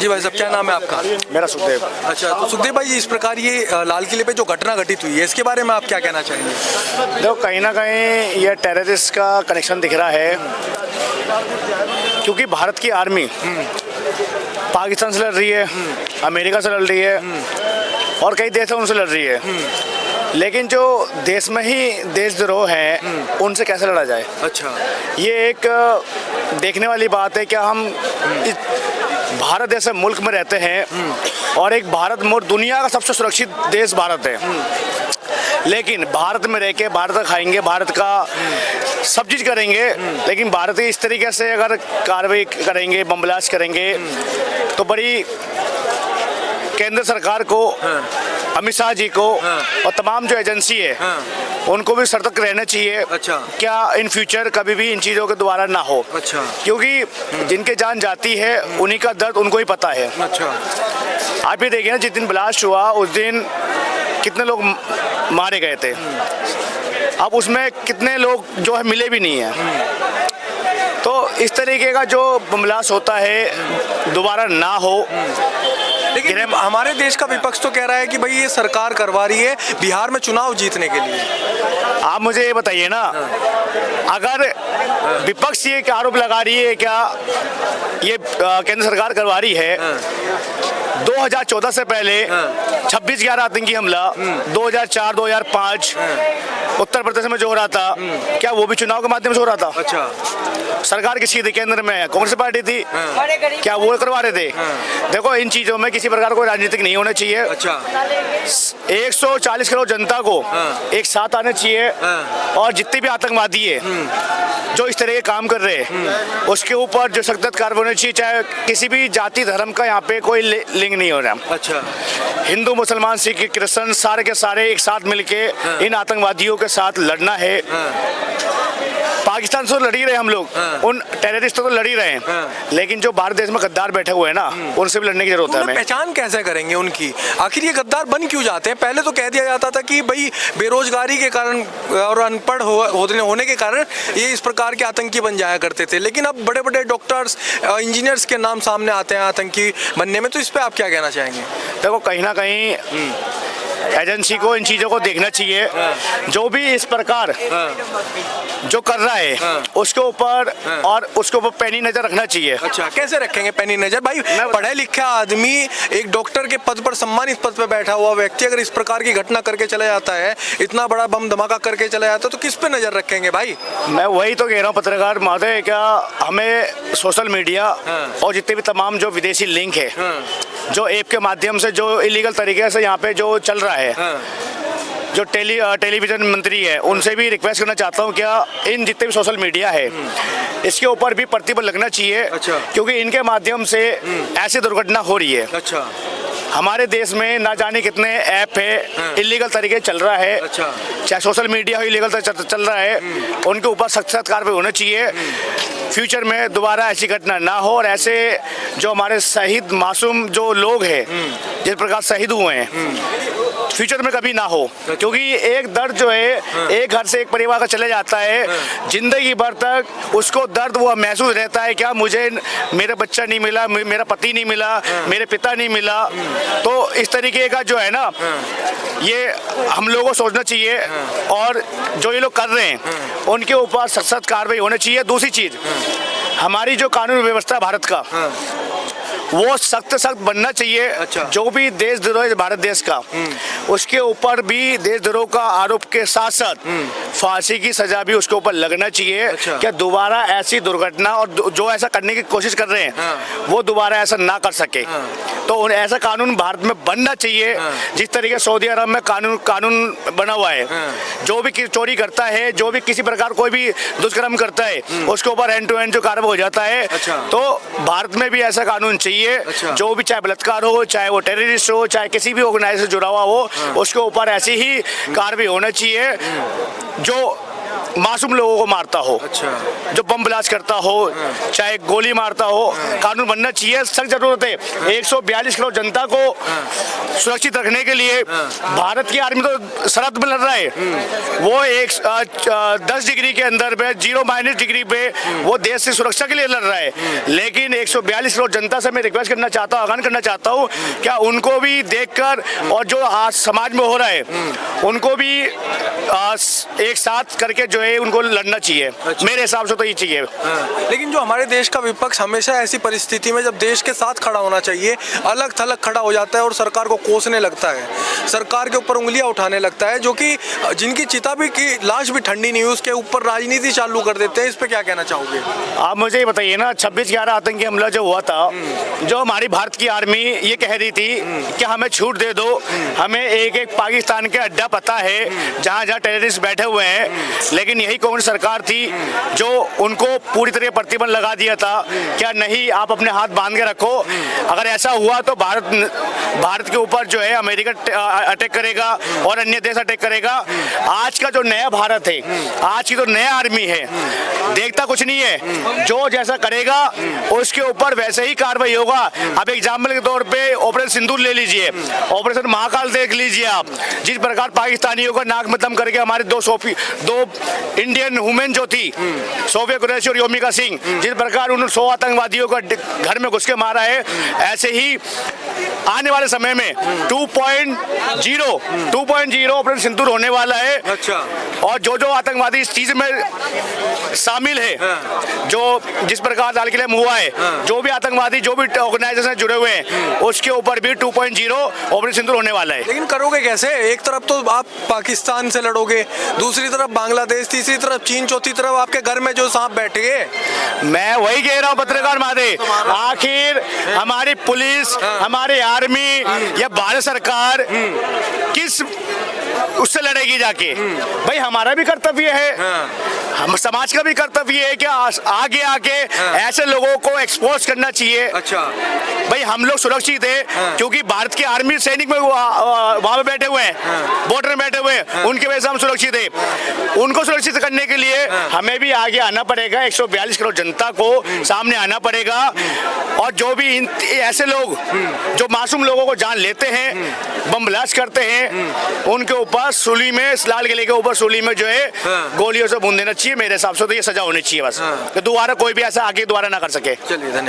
जी भाई साहब, क्या नाम है आपका? मेरा सुखदेव। अच्छा, तो सुखदेव भाई, इस प्रकार ये लाल किले पे जो घटना घटित हुई है, इसके बारे में आप क्या कहना चाहेंगे? देखो, कहीं ना कहीं ये टेररिस्ट का कनेक्शन दिख रहा है, क्योंकि भारत की आर्मी पाकिस्तान से लड़ रही है, अमेरिका से लड़ रही है और कई देशों उनसे लड़ रही है, लेकिन जो देश में ही देशद्रोह हैं उनसे कैसे लड़ा जाए? अच्छा, ये एक देखने वाली बात है। क्या हम इस भारत जैसे मुल्क में रहते हैं और एक भारत दुनिया का सबसे सुरक्षित देश भारत है, लेकिन भारत में रह के भारत का खाएंगे, भारत का सब चीज़ करेंगे, लेकिन भारत इस तरीके से अगर कार्रवाई करेंगे, बम ब्लास्ट करेंगे, तो बड़ी केंद्र सरकार को, अमित शाह जी को और तमाम जो एजेंसी है उनको भी सतर्क रहना चाहिए। अच्छा, क्या इन फ्यूचर कभी भी इन चीज़ों के दोबारा ना हो। अच्छा, क्योंकि जिनके जान जाती है उन्हीं का दर्द उनको ही पता है। अच्छा, आप ये देखिए ना, जिस दिन ब्लास्ट हुआ उस दिन कितने लोग मारे गए थे, अब उसमें कितने लोग जो है मिले भी नहीं है। तो इस तरीके का जो ब्लास्ट होता है दोबारा ना हो। लेकिन हमारे देश का विपक्ष तो कह रहा है कि भाई ये सरकार करवा रही है बिहार में चुनाव जीतने के लिए। आप मुझे ये बताइए ना, अगर विपक्ष ये आरोप लगा रही है क्या ये केंद्र सरकार करवा रही है, 2014 से पहले 26/11 आतंकी हमला, 2004, 2005 उत्तर प्रदेश में जो हो रहा था, क्या वो भी चुनाव के माध्यम से हो रहा था? अच्छा, सरकार किसी थी केंद्र में, कांग्रेस पार्टी थी, क्या वो करवा रहे थे? देखो, इन चीजों में किसी प्रकार कोई राजनीतिक नहीं होना चाहिए। अच्छा, 140 करोड़ जनता को एक साथ आना चाहिए और जितने भी आतंकवादी है जो इस तरह के काम कर रहे हैं उसके ऊपर जो सख्त कार्रवाई होनी चाहिए, चाहे किसी भी जाति धर्म का यहाँ पे कोई लिंग नहीं हो रहा। अच्छा, हिंदू, मुसलमान, सिख, क्रिश्चियन सारे के सारे एक साथ मिलके इन आतंकवादियों के साथ लड़ना है। पाकिस्तान से तो लड़ ही रहे हम लोग, उन टेररिस्टों तो लड़ ही रहे हैं, लेकिन जो भारत देश में गद्दार बैठे हुए हैं ना, उनसे भी लड़ने की जरूरत है हमें। पहचान कैसे करेंगे उनकी? आखिर ये गद्दार बन क्यों जाते हैं? पहले तो कह दिया जाता था कि भाई बेरोजगारी के कारण और अनपढ़ होने के कारण ये इस प्रकार के आतंकी बन जाया करते थे, लेकिन अब बड़े बड़े डॉक्टर्स, इंजीनियर्स के नाम सामने आते हैं आतंकी बनने में, तो इस पर आप क्या कहना चाहेंगे? देखो, कहीं ना कहीं एजेंसी को इन चीज़ों को देखना चाहिए। जो भी इस प्रकार जो कर रहा है उसके ऊपर और उसके ऊपर पैनी नजर रखना चाहिए। अच्छा, कैसे रखेंगे पैनी नजर? भाई, पढ़े लिखा आदमी, एक डॉक्टर के पद पर, सम्मानित पद पर बैठा हुआ व्यक्ति अगर इस प्रकार की घटना करके चला जाता है, इतना बड़ा बम धमाका करके चला जाता है, तो किस पे नजर रखेंगे भाई? मैं वही तो कह रहा हूँ पत्रकार महोदय, क्या हमें सोशल मीडिया और जितने भी तमाम जो विदेशी लिंक है, जो ऐप के माध्यम से जो इलीगल तरीके से यहाँ पे जो चल रहा है, जो टेलीविजन मंत्री है, उनसे भी रिक्वेस्ट करना चाहता हूँ, क्या इन जितने भी सोशल मीडिया है इसके ऊपर भी प्रतिबंध लगना चाहिए। अच्छा, क्योंकि इनके माध्यम से ऐसी दुर्घटना हो रही है। अच्छा, हमारे देश में ना जाने कितने ऐप है इलीगल तरीके चल रहा है। अच्छा, चाहे सोशल मीडिया हो इलीगल चल रहा है, उनके ऊपर सख्त कार्रवाई होना चाहिए। फ्यूचर में दोबारा ऐसी घटना ना हो और ऐसे जो हमारे शहीद मासूम जो लोग हैं जिस प्रकार शहीद हुए हैं फ्यूचर में कभी ना हो। क्योंकि एक दर्द जो है एक घर से एक परिवार का चले जाता है, जिंदगी भर तक उसको दर्द वो महसूस रहता है, क्या मुझे मेरा बच्चा नहीं मिला, मेरा पति नहीं मिला, मेरे पिता नहीं मिला। तो इस तरीके का जो है ना, ये हम लोगों को सोचना चाहिए और जो ये लोग कर रहे हैं उनके ऊपर सख्त कार्रवाई होनी चाहिए। दूसरी चीज, हमारी जो कानून व्यवस्था भारत का वो सख्त बनना चाहिए। अच्छा, जो भी देशद्रोह है भारत देश का, उसके ऊपर भी देशद्रोह का आरोप के साथ साथ फांसी की सजा भी उसके ऊपर लगना चाहिए। अच्छा, क्या दोबारा ऐसी दुर्घटना और जो ऐसा करने की कोशिश कर रहे हैं वो दोबारा ऐसा ना कर सके। तो ऐसा कानून भारत में बनना चाहिए जिस तरीके सऊदी अरब में कानून बना हुआ है। जो भी चोरी करता है, जो भी किसी प्रकार कोई भी दुष्कर्म करता है, उसके ऊपर एंड टू एंड जो कार्रवाई हो जाता है। अच्छा, तो भारत में भी ऐसा कानून चाहिए। अच्छा, जो भी चाहे बलात्कार हो, चाहे वो टेररिस्ट हो, चाहे किसी भी ऑर्गेनाइजेशन से जुड़ा हुआ हो, उसके ऊपर ऐसी ही कार्रवाई होना चाहिए जो मासूम लोगों को मारता हो, अच्छा। जो बम ब्लास्ट करता हो, चाहे गोली मारता हो, कानून बनना चाहिए। सख्त जरूरत है 142 करोड़ जनता को सुरक्षित रखने के लिए। भारत की आर्मी तो सरहद में लड़ रहा है, वो 10 डिग्री के अंदर पे 0- डिग्री पे वो देश की सुरक्षा के लिए लड़ रहा है। लेकिन 142 करोड़ जनता से मैं रिक्वेस्ट करना चाहता हूँ, आह्वान करना चाहता हूँ, क्या उनको भी देखकर और जो आज समाज में हो रहा है उनको भी एक साथ करके जो है उनको लड़ना चाहिए। अच्छा। मेरे हिसाब से तो ये चाहिए। लेकिन जो हमारे देश का विपक्ष हमेशा ऐसी परिस्थिति में जब देश के साथ खड़ा होना चाहिए अलग थलग खड़ा हो जाता है और सरकार को कोसने लगता है, सरकार के ऊपर उंगलियां उठाने लगता है, जो कि जिनकी चिता भी की लाश भी ठंडी नहीं हुई उसके ऊपर राजनीति चालू कर देते हैं। इस पे क्या कहना चाहोगे? आप मुझे ये बताइए ना, 26/11 आतंकी हमला जो हुआ था, जो हमारी भारत की आर्मी ये कह रही थी कि हमें छूट दे दो, हमें एक पाकिस्तान के अड्डा पता है जहाँ जहाँ टेररिस्ट बैठे हुए हैं। लेकिन यही कांग्रेस सरकार थी जो उनको पूरी तरह प्रतिबंध लगा दिया था, क्या नहीं आप अपने हाथ बांध के रखो, अगर ऐसा हुआ तो भारत के ऊपर जो है अमेरिका अटैक करेगा और अन्य देश अटैक करेगा। आज का जो नया भारत है, आज की जो नया आर्मी है, देखता कुछ नहीं है, जो जैसा करेगा उसके ऊपर वैसे ही कार्रवाई होगा। अब एग्जाम्पल के तौर पे ऑपरेशन सिंदूर ले लीजिए, ऑपरेशन महाकाल देख लीजिए आप, जिस प्रकार पाकिस्तानियों का नाक में दम करके हमारे दो इंडियन वुमेन जो थी, सोफिया कुरैशी और योमिका सिंह, जिस प्रकार उन्होंने 100 आतंकवादियों को घर में घुस के मारा है, ऐसे ही आने वाले समय में 2.0 ऑपरेशन सिंदूर होने वाला है। अच्छा। और जो आतंकवादी इस चीज में शामिल है, जो जिस प्रकार दाल किले में हुआ है, जो भी आतंकवादी जो भी ऑर्गेनाइजेशन जुड़े हुए हैं, उसके ऊपर भी 2.0 ऑपरेशन सिंदूर होने वाला है। लेकिन करोगे कैसे? एक तरफ तो आप पाकिस्तान से लड़ोगे, दूसरी तरफ बांग्लादेश, तीसरी तरफ चीन, चौथी तरफ आपके घर में जो सांप बैठे हैं। मैं वही कह रहा हूँ पत्रकार महोदय, आखिर हमारी पुलिस, हमारी आर्मी या भारत सरकार किस उससे लड़ेगी जाके? भाई हमारा भी कर्तव्य है, हम समाज का भी कर्तव्य है कि आगे आके ऐसे लोगों को एक्सपोज करना चाहिए। अच्छा। भाई हम लोग सुरक्षित है क्योंकि भारत की आर्मी सैनिक में वहां पे बैठे हुए हैं, बॉर्डर में बैठे हुए हैं, उनके वजह से हम सुरक्षित है। उनको सुरक्षित करने के लिए हमें भी आगे आना पड़ेगा, 142 करोड़ जनता को सामने आना पड़ेगा। और जो भी ऐसे लोग जो मासूम लोगों को जान लेते हैं, बम ब्लास्ट करते हैं, उनके ऊपर सूली में, लाल किले के ऊपर सूली में जो है गोलियों से भून देना चाहिए। मेरे हिसाब से तो ये सजा होनी चाहिए बस, कि दोबारा कोई भी ऐसा आगे दोबारा ना कर सके। चलिए, धन्यवाद।